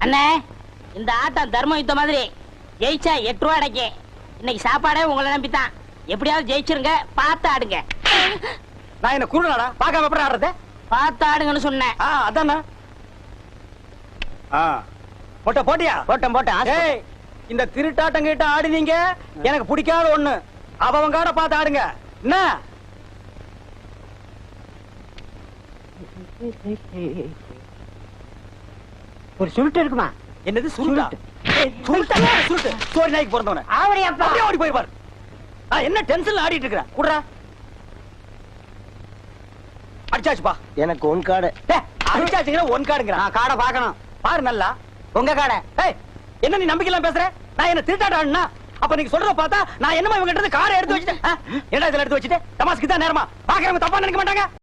அண்ணே, இந்த ஆட்டம் தர்ம யுத்த மாதிரி ஜெயிச்சா 8 ரூபா அடைக்கு. இன்னைக்கு சாப்பாடே உங்களை நம்பித்தான். எப்படியாவது ஜெயிச்சிருங்க, பார்த்து ஆடுங்க. நான் என்ன குருடாடா, பார்க்காம எப்படி ஆடுறது? பார்த்து ஆடுங்கன்னு சொன்னேன். அதானே. போட்ட போட்டியா? போட்டேன். ஏய், இந்த திருட்டாட்டம் கிட்ட ஆடினீங்க எனக்கு பிடிக்காத ஒண்ணு. அவங்கார பார்த்து ஆடுங்க. என்ன? ஒரு சுருட்டு இருக்குமா? என்னது சுருட்டா? சுருட்டா? சுருட்டு சோரி நாய்க்கு பிறந்தவன ஓடி போயிருப்பாரு. என்ன டென்ஷன்ல ஆடிட்டு இருக்கிற? குடுறா. அடிச்சாச்சுப்பா. எனக்கு ஒன் கார்டு. அடிச்சாச்சுங்க ஒன் கார்டுங்கிற. கார்டை பார்க்கணும். பாரு நல்லா. உங்க கார்டை. ஏய், என்ன நீ நம்பிக்கையெல்லாம் பேசுற? நான் என்ன திருட்டாட்ட ஆடுனா? அப்ப நீங்க சொல்றத பார்த்தா நான் என்னமா இவங்க கிட்ட காரை எடுத்து வச்சுட்டேன். என்ன இதுல எடுத்து வச்சுட்டு தமாஸ்க்கு தான் நேரமா? பாக்குறவங்க தப்பா நினைக்க மாட்டாங்க.